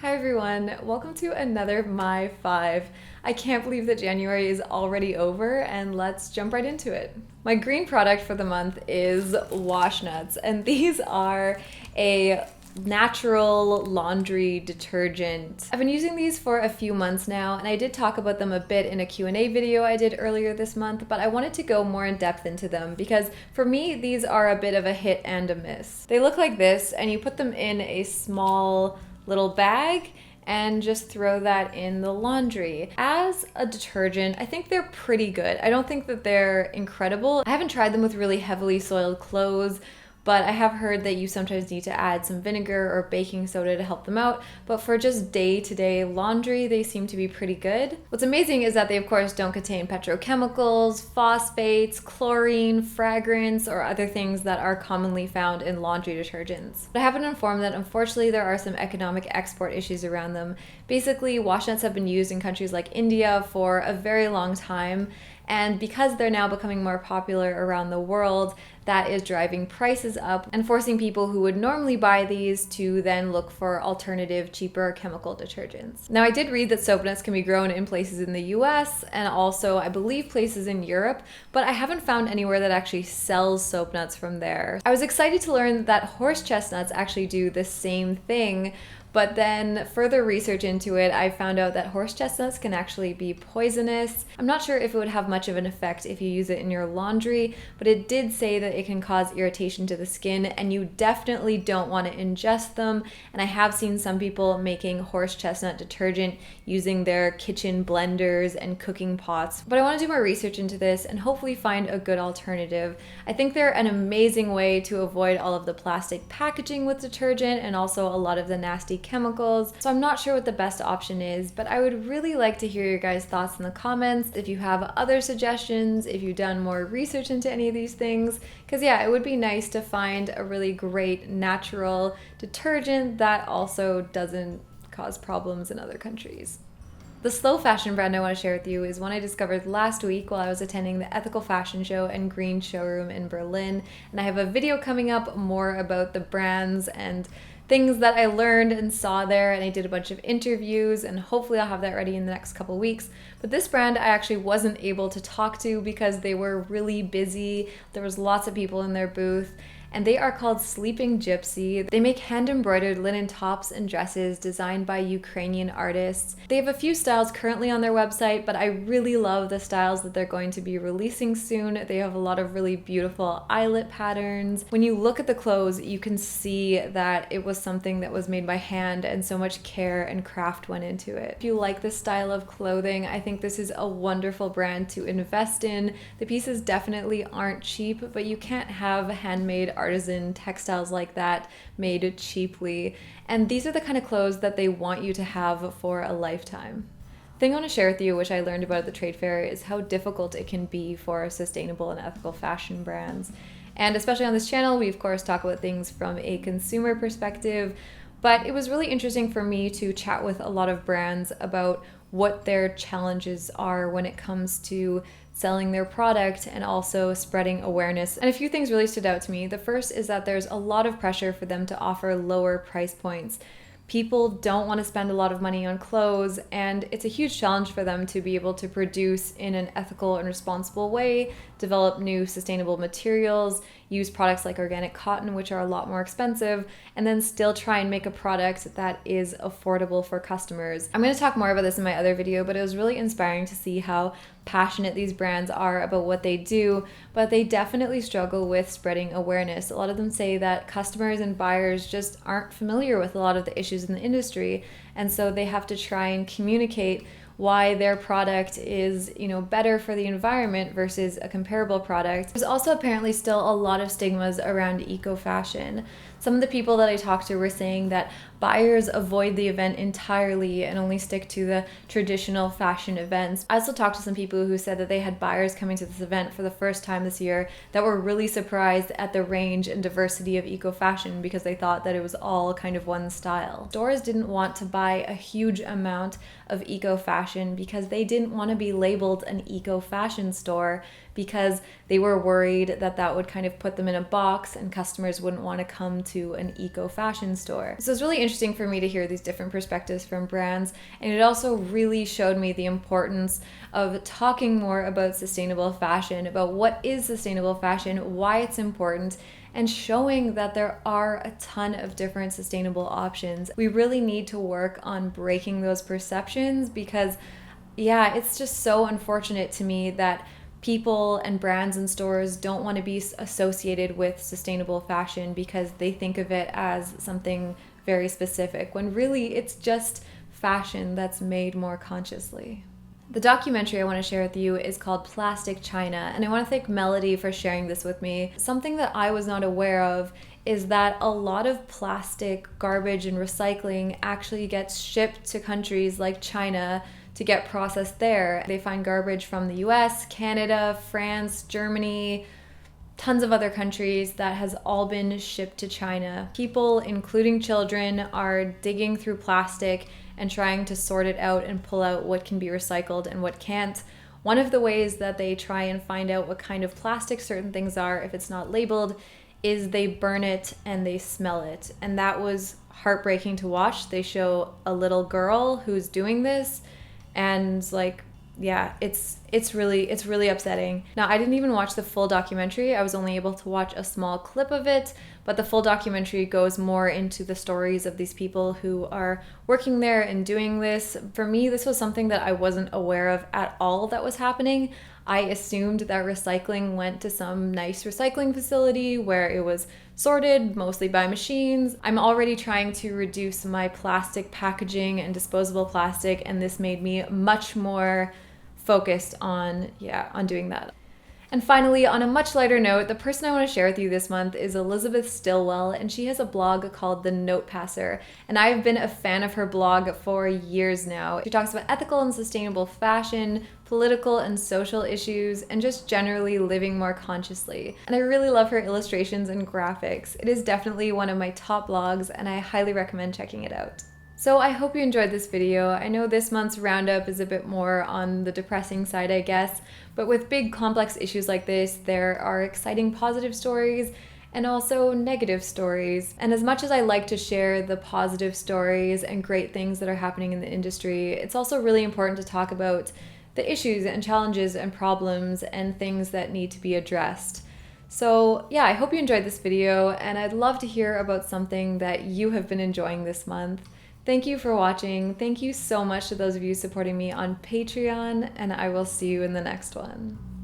Hi everyone, welcome to another My 5. I can't believe that January is already over, and let's jump right into it. My green product for the month is Wash Nuts, and these are a natural laundry detergent. I've been using these for a few months now, and I did talk about them a bit in a Q&A video I did earlier this month, but I wanted to go more in depth into them because for me, these are a bit of a hit and a miss. They look like this, and you put them in a small little bag and just throw that in the laundry. As a detergent, I think they're pretty good. I don't think that they're incredible. I haven't tried them with really heavily soiled clothes, but I have heard that you sometimes need to add some vinegar or baking soda to help them out. But for just day-to-day laundry, they seem to be pretty good. What's amazing is that they of course don't contain petrochemicals, phosphates, chlorine, fragrance, or other things that are commonly found in laundry detergents. But I have been informed that unfortunately there are some economic export issues around them. Basically, wash nets have been used in countries like India for a very long time, and because they're now becoming more popular around the world, that is driving prices up and forcing people who would normally buy these to then look for alternative, cheaper chemical detergents. Now, I did read that soap nuts can be grown in places in the US and also, I believe, places in Europe, but I haven't found anywhere that actually sells soap nuts from there. I was excited to learn that horse chestnuts actually do the same thing, but then further research into it, I found out that horse chestnuts can actually be poisonous. I'm not sure if it would have much of an effect if you use it in your laundry, but it did say that it can cause irritation to the skin and you definitely don't want to ingest them. And I have seen some people making horse chestnut detergent using their kitchen blenders and cooking pots. But I want to do more research into this and hopefully find a good alternative. I think they're an amazing way to avoid all of the plastic packaging with detergent and also a lot of the nasty chemicals. So I'm not sure what the best option is, but I would really like to hear your guys' thoughts in the comments. If you have other suggestions, if you've done more research into any of these things, because yeah, it would be nice to find a really great natural detergent that also doesn't cause problems in other countries. The slow fashion brand I want to share with you is one I discovered last week while I was attending the Ethical Fashion Show and Green Showroom in Berlin. And I have a video coming up more about the brands and things that I learned and saw there, and I did a bunch of interviews, and hopefully I'll have that ready in the next couple weeks. But this brand I actually wasn't able to talk to because they were really busy. There was lots of people in their booth, and they are called Sleeping Gypsy. They make hand-embroidered linen tops and dresses designed by Ukrainian artists. They have a few styles currently on their website, but I really love the styles that they're going to be releasing soon. They have a lot of really beautiful eyelet patterns. When you look at the clothes, you can see that it was something that was made by hand and so much care and craft went into it. If you like this style of clothing, I think this is a wonderful brand to invest in. The pieces definitely aren't cheap, but you can't have handmade artisan textiles like that made cheaply. And these are the kind of clothes that they want you to have for a lifetime. The thing I want to share with you, which I learned about at the trade fair, is how difficult it can be for sustainable and ethical fashion brands. And especially on this channel, we of course talk about things from a consumer perspective, but it was really interesting for me to chat with a lot of brands about what their challenges are when it comes to selling their product and also spreading awareness. And a few things really stood out to me. The first is that there's a lot of pressure for them to offer lower price points. People don't want to spend a lot of money on clothes, and it's a huge challenge for them to be able to produce in an ethical and responsible way, develop new sustainable materials, use products like organic cotton, which are a lot more expensive, and then still try and make a product that is affordable for customers. I'm going to talk more about this in my other video, but it was really inspiring to see how passionate these brands are about what they do, but they definitely struggle with spreading awareness. A lot of them say that customers and buyers just aren't familiar with a lot of the issues in the industry, and so they have to try and communicate why their product is, better for the environment versus a comparable product. There's also apparently still a lot of stigmas around eco-fashion. Some of the people that I talked to were saying that buyers avoid the event entirely and only stick to the traditional fashion events. I also talked to some people who said that they had buyers coming to this event for the first time this year that were really surprised at the range and diversity of eco-fashion because they thought that it was all kind of one style. Stores didn't want to buy a huge amount of eco-fashion fashion because they didn't want to be labeled an eco-fashion store, because they were worried that that would kind of put them in a box and customers wouldn't want to come to an eco-fashion store. So it's really interesting for me to hear these different perspectives from brands, and it also really showed me the importance of talking more about sustainable fashion, about what is sustainable fashion, why it's important, and showing that there are a ton of different sustainable options. We really need to work on breaking those perceptions because, yeah, it's just so unfortunate to me that people and brands and stores don't want to be associated with sustainable fashion because they think of it as something very specific, when really it's just fashion that's made more consciously. The documentary I want to share with you is called Plastic China, and I want to thank Melody for sharing this with me. Something that I was not aware of is that a lot of plastic garbage and recycling actually gets shipped to countries like China to get processed there. They find garbage from the US, Canada, France, Germany, tons of other countries that has all been shipped to China. People, including children, are digging through plastic and trying to sort it out and pull out what can be recycled and what can't. One of the ways that they try and find out what kind of plastic certain things are, if it's not labeled, is they burn it and they smell it. And that was heartbreaking to watch. They show a little girl who's doing this, and like, yeah, it's really upsetting. Now, I didn't even watch the full documentary. I was only able to watch a small clip of it, but the full documentary goes more into the stories of these people who are working there and doing this. For me, this was something that I wasn't aware of at all that was happening. I assumed that recycling went to some nice recycling facility where it was sorted mostly by machines. I'm already trying to reduce my plastic packaging and disposable plastic, and this made me much more focused on doing that. And finally, on a much lighter note, the person I want to share with you this month is Elizabeth Stilwell, and she has a blog called The Notepasser, and I've been a fan of her blog for years now. She talks about ethical and sustainable fashion, political and social issues, and just generally living more consciously. And I really love her illustrations and graphics. It is definitely one of my top blogs, and I highly recommend checking it out. So I hope you enjoyed this video. I know this month's roundup is a bit more on the depressing side, I guess, but with big complex issues like this, there are exciting positive stories and also negative stories. And as much as I like to share the positive stories and great things that are happening in the industry, it's also really important to talk about the issues and challenges and problems and things that need to be addressed. So yeah, I hope you enjoyed this video, and I'd love to hear about something that you have been enjoying this month. Thank you for watching. Thank you so much to those of you supporting me on Patreon, and I will see you in the next one.